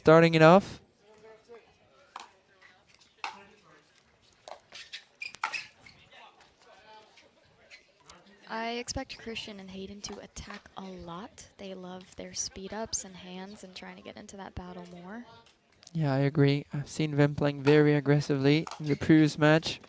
starting it off. I expect Christian and Hayden to attack a lot. They love their speed ups and hands and trying to get into that battle more. Yeah, I agree. I've seen them playing very aggressively in the previous match.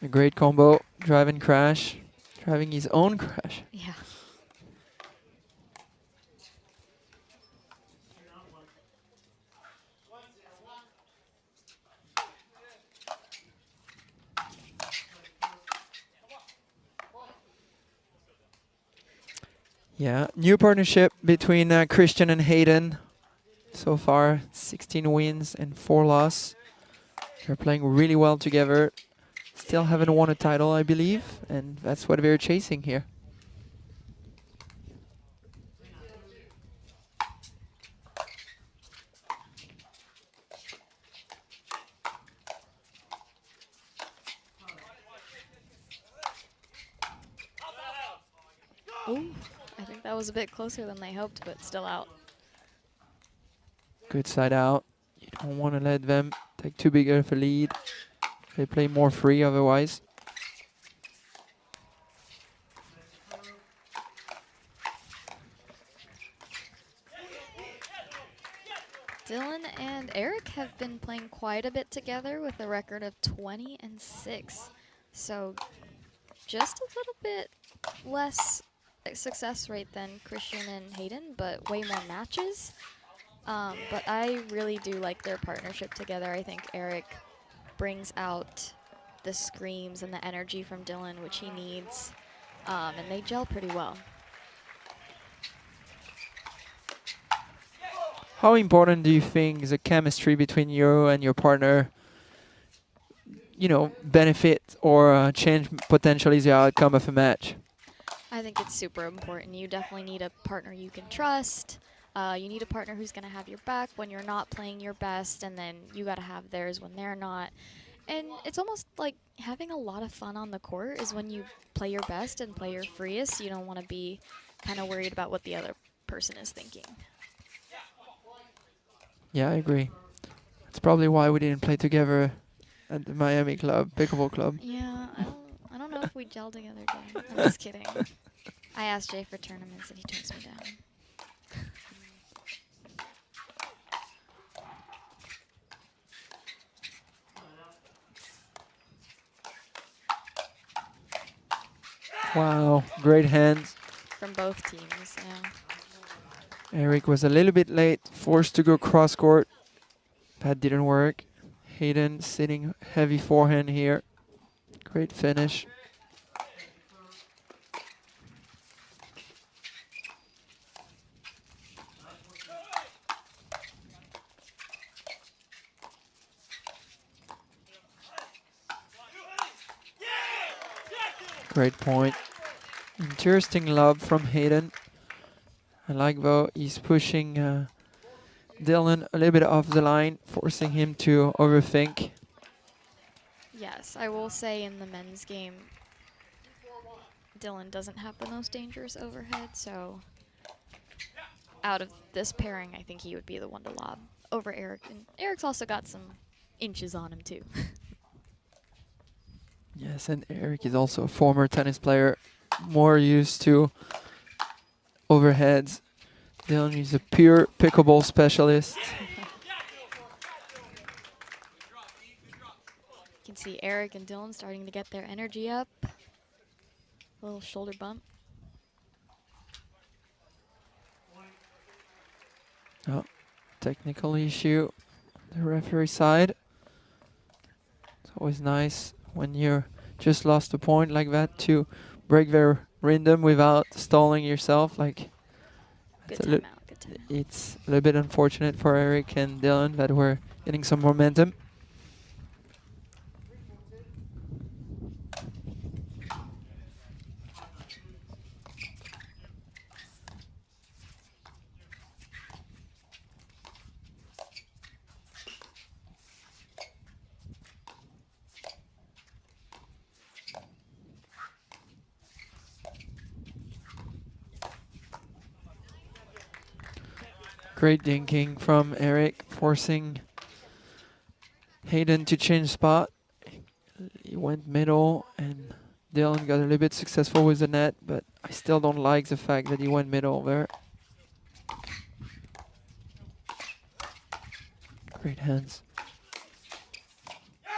A great combo, driving crash, driving his own crash. Yeah. Yeah, new partnership between Christian and Hayden. So far, 16 wins and 4 losses. They're playing really well together. Still haven't won a title, I believe, and that's what they're chasing here. Ooh, I think that was a bit closer than they hoped, but still out. Good side out. You don't want to let them take too big of a lead. They play more free otherwise. Dylan and Eric have been playing quite a bit together with a record of 20-6. So just a little bit less success rate than Christian and Hayden, but way more matches. But I really do like their partnership together. I think Eric brings out the screams and the energy from Dylan, which he needs, and they gel pretty well. How important do you think the chemistry between you and your partner, you know, benefit or change potentially the outcome of a match? I think it's super important. You definitely need a partner you can trust. You need a partner who's going to have your back when you're not playing your best, and then you got to have theirs when they're not. And it's almost like having a lot of fun on the court is when you play your best and play your freest. You don't want to be kind of worried about what the other person is thinking. Yeah, I agree. That's probably why we didn't play together at the Miami club, Pickleball club. Yeah, I don't know if we gel together, Jay. I'm just kidding. I asked Jay for tournaments and he turns me down. Wow, great hands. From both teams, yeah. Eric was a little bit late, forced to go cross court. That didn't work. Hayden sitting heavy forehand here. Great finish. Great point. Interesting lob from Hayden. I like though he's pushing Dylan a little bit off the line, forcing him to overthink. Yes, I will say in the men's game, Dylan doesn't have the most dangerous overhead, so out of this pairing, I think he would be the one to lob over Eric. And Eric's also got some inches on him, too. Yes, and Eric is also a former tennis player, more used to overheads. Dylan is a pure pickleball specialist. You can see Eric and Dylan starting to get their energy up. A little shoulder bump. Oh, technical issue on the referee side. It's always nice when you're just lost a point like that to break their rhythm without stalling yourself. Like, Good timeout, good timeout. it's a little bit unfortunate for Eric and Dylan that we're getting some momentum. Great dinking from Eric, forcing Hayden to change spot. He went middle, and Dylan got a little bit successful with the net, but I still don't like the fact that he went middle there. Great hands.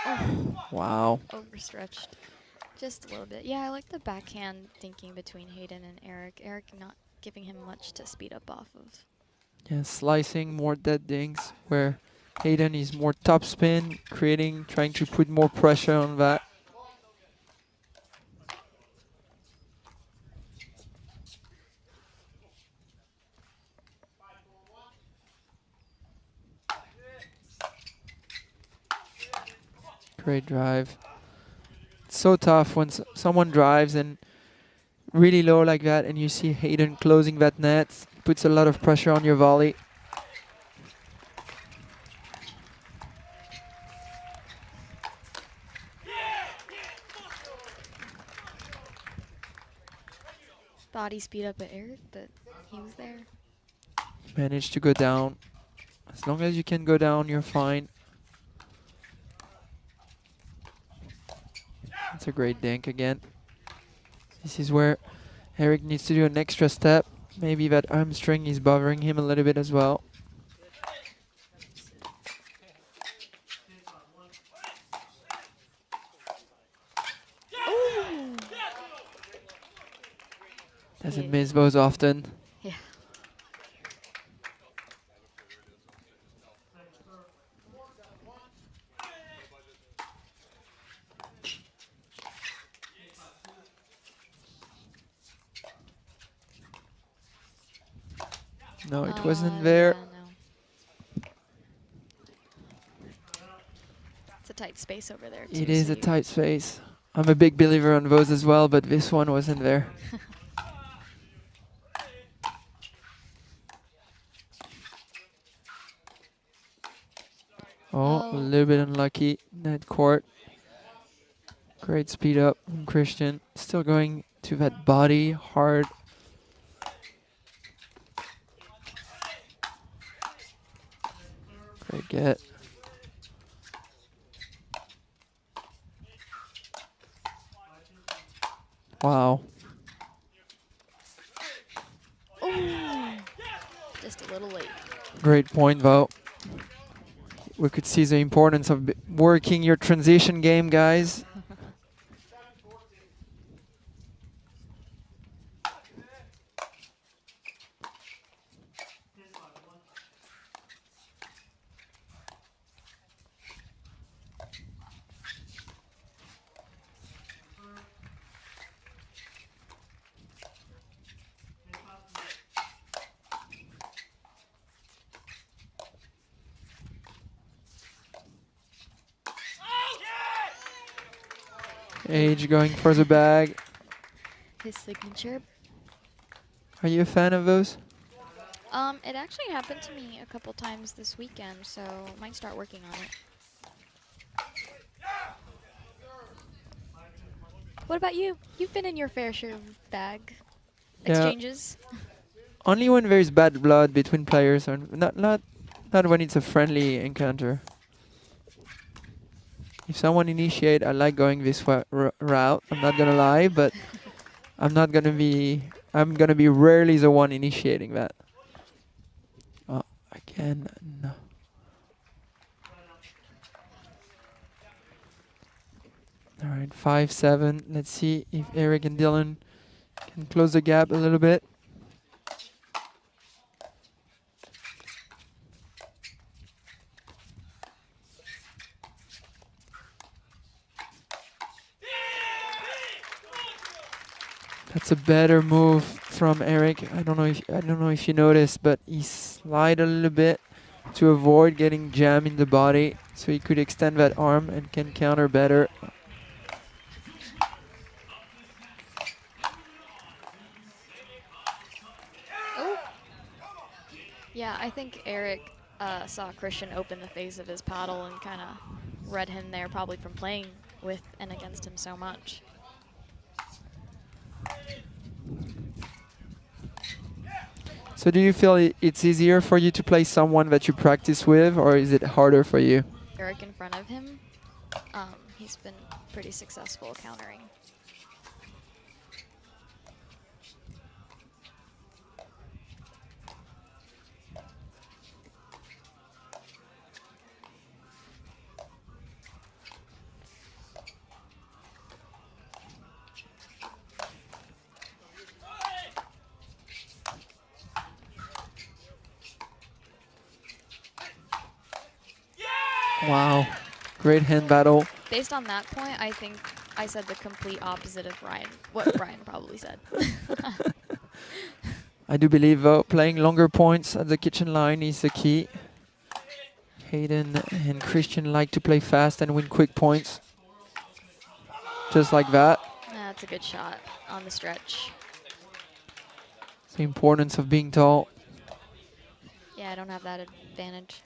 Oh, Wow. overstretched just a little bit. Yeah, I like the backhand thinking between Hayden and Eric. Eric not giving him much to speed up off of. Yeah, slicing more dead dinks, where Hayden is more top spin, trying to put more pressure on that. Great drive. It's so tough when someone drives and really low like that, and you see Hayden closing that net. Puts a lot of pressure on your volley. Body speed up at Eric, but he was there. Managed to go down. As long as you can go down, you're fine. That's a great dink again. This is where Eric needs to do an extra step. Maybe that hamstring is bothering him a little bit as well. Ooh. Doesn't miss those often. Yeah. No, it wasn't there. Yeah, no. It's a tight space over there, too. It is so a tight space. I'm a big believer on those as well, but this one wasn't there. Oh, a little bit unlucky. Net court. Great speed up from Christian. Still going to that body hard. Great get. Wow. Ooh. Just a little late. Great point, though. We could see the importance of working your transition game, guys. Age going for the bag. His signature. Are you a fan of those? It actually happened to me a couple times this weekend, so might start working on it. What about you? You've been in your fair share of bag exchanges. Only when there's bad blood between players, or not when it's a friendly encounter. If someone initiate, I like going this route. I'm not gonna lie, but I'm gonna be rarely the one initiating that. Oh, again, no. All right, 5-7. Let's see if Eric and Dylan can close the gap a little bit. That's a better move from Eric. I don't know if you noticed, but he slid a little bit to avoid getting jammed in the body, so he could extend that arm and can counter better. Oh. Yeah, I think Eric saw Christian open the face of his paddle and kind of read him there, probably from playing with and against him so much. So do you feel it's easier for you to play someone that you practice with, or is it harder for you? Eric in front of him, he's been pretty successful countering. Wow, great hand battle. Based on that point, I think I said the complete opposite of what Ryan probably said. I do believe playing longer points at the kitchen line is the key. Hayden and Christian like to play fast and win quick points. Just like that. That's a good shot on the stretch. It's the importance of being tall. Yeah, I don't have that advantage.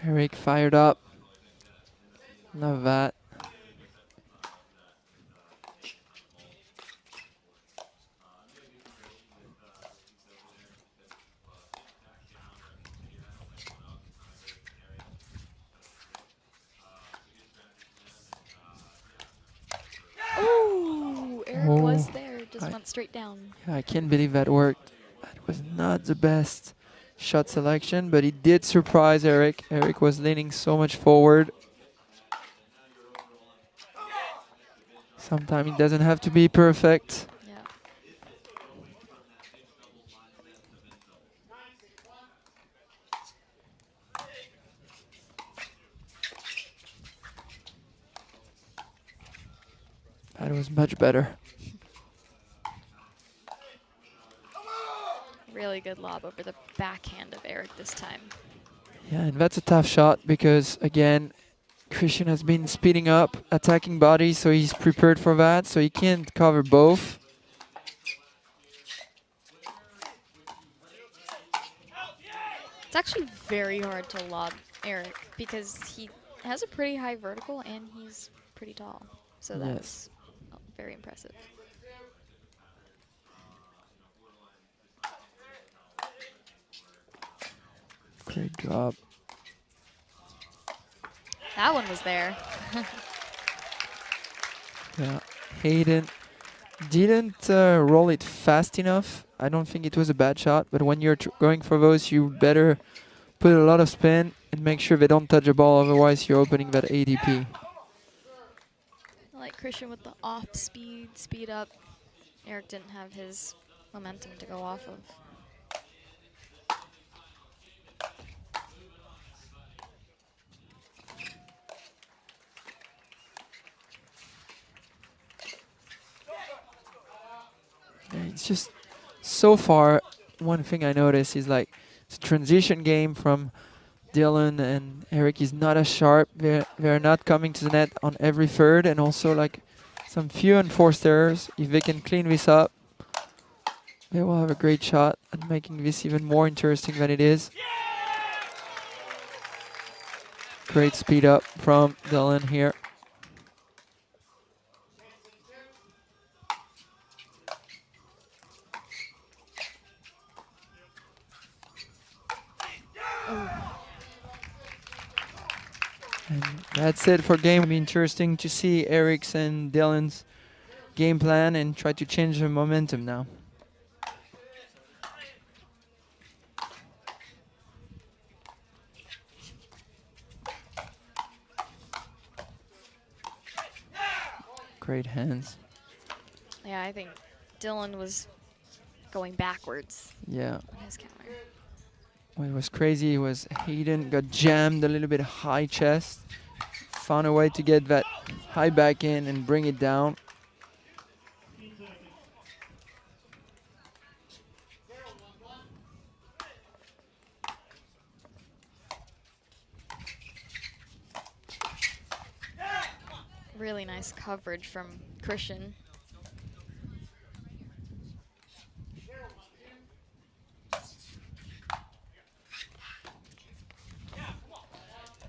Eric fired up. Love that. Ooh, Eric was there, just went straight down. I can't believe that worked. That was not the best shot selection, but it did surprise Eric. Eric was leaning so much forward. Sometimes it doesn't have to be perfect. Yeah. That was much better. Really good lob over the backhand of Eric this time. Yeah, and that's a tough shot because, again, Christian has been speeding up, attacking body, so he's prepared for that, so he can't cover both. It's actually very hard to lob Eric because he has a pretty high vertical and he's pretty tall. So that's very impressive. Great job. That one was there. Yeah, Hayden didn't roll it fast enough. I don't think it was a bad shot, but when you're going for those, you better put a lot of spin and make sure they don't touch the ball, otherwise you're opening that ADP. I like Christian with the off speed up. Eric didn't have his momentum to go off of. It's just so far, one thing I noticed is like it's a transition game from Dylan and Eric is not as sharp. They're not coming to the net on every third, and also like some few enforced errors. If they can clean this up, they will have a great shot at making this even more interesting than it is. Great speed up from Dylan here. And that's it for game. It'll be interesting to see Eric's and Dylan's game plan and try to change the momentum now. Great hands. Yeah, I think Dylan was going backwards. Yeah. On his counter. What was crazy was Hayden got jammed a little bit high chest, found a way to get that high back in and bring it down. Really nice coverage from Christian.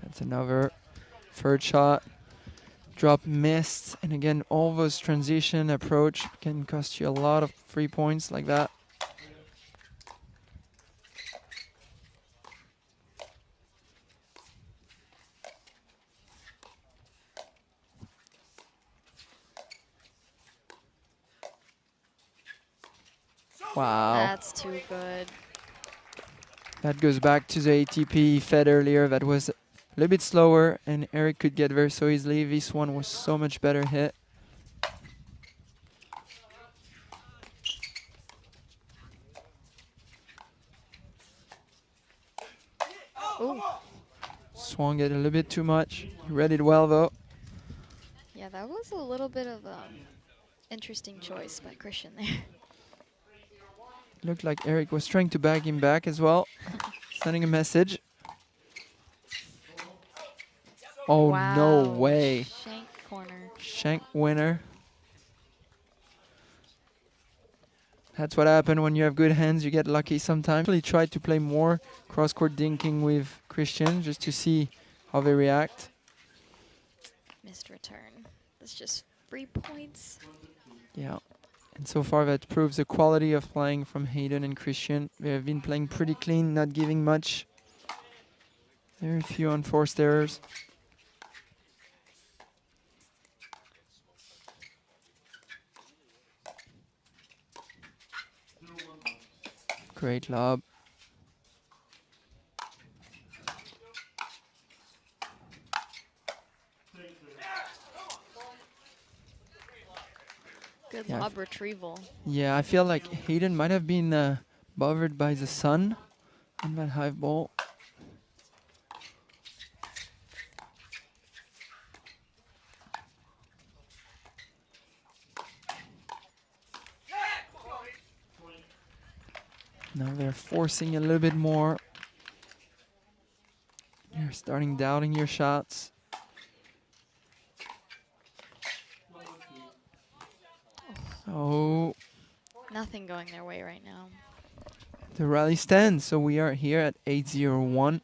That's another third shot. Drop missed. And again, all those transition approach can cost you a lot of 3 points like that. Wow. That's too good. That goes back to the ATP fed earlier. That was a little bit slower, and Eric could get there so easily. This one was so much better hit. Ooh. Swung it a little bit too much. He read it well, though. Yeah, that was a little bit of interesting choice by Christian there. Looked like Eric was trying to bag him back as well. Sending a message. Oh, Wow. no way. Shank corner. Shank winner. That's what happened when you have good hands. You get lucky sometimes. I tried to play more cross-court dinking with Christian just to see how they react. Missed return. That's just 3 points. Yeah. And so far that proves the quality of playing from Hayden and Christian. They have been playing pretty clean, not giving much. Very few unforced errors. Great lob. Good Yeah. lob retrieval. Yeah, I feel like Hayden might have been bothered by the sun on that high ball. Now they're forcing a little bit more. You're starting doubting your shots. Oh, Nothing going their way right now. the rally stands. So we are here at 8-0-1.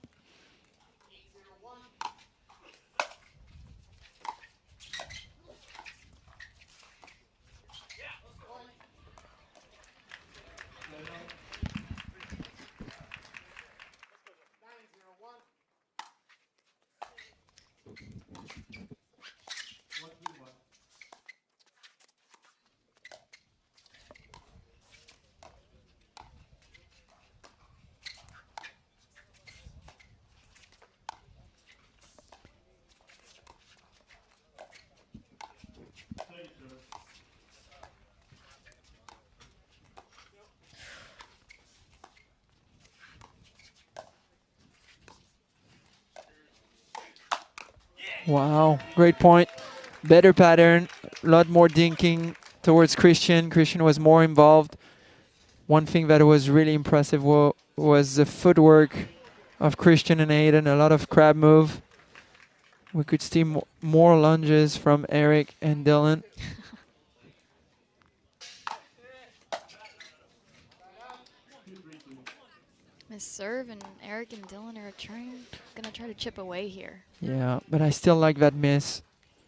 Wow, great point. Better pattern, a lot more dinking towards Christian. Christian was more involved. One thing that was really impressive was the footwork of Christian and Hayden, a lot of crab move. We could see more lunges from Eric and Dylan. Miss serve, and Eric and Dylan are gonna try to chip away here. Yeah, but I still like that miss.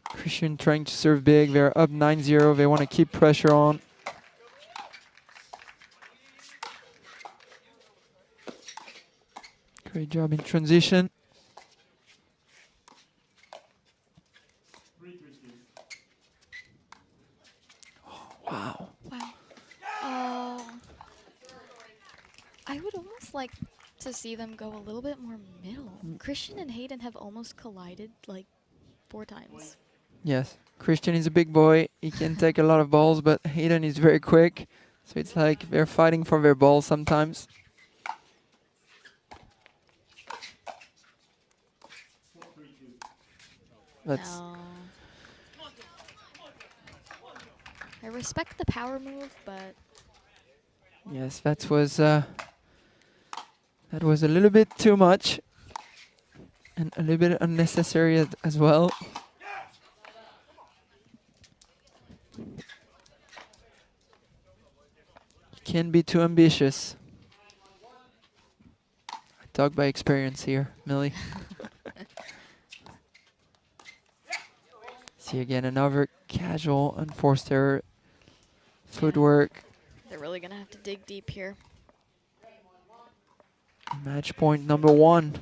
Christian trying to serve big. They're up 9-0. They want to keep pressure on. Great job in transition. Oh, wow. Wow. Oh. I would almost like to see them go a little bit more middle. Christian and Hayden have almost collided like 4 times. Yes, Christian is a big boy. He can take a lot of balls, but Hayden is very quick. So it's like they're fighting for their balls sometimes. That's No. I respect the power move, but yes, that was a little bit too much and a little bit unnecessary as well. Can't be too ambitious. I talk by experience here, Millie. See again another casual unforced error. Footwork. They're really going to have to dig deep here. Match point number 1.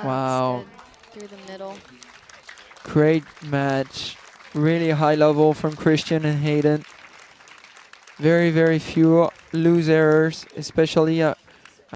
Wow. Through the middle. Great match. Really high level from Christian and Hayden. Very, very few loose errors, especially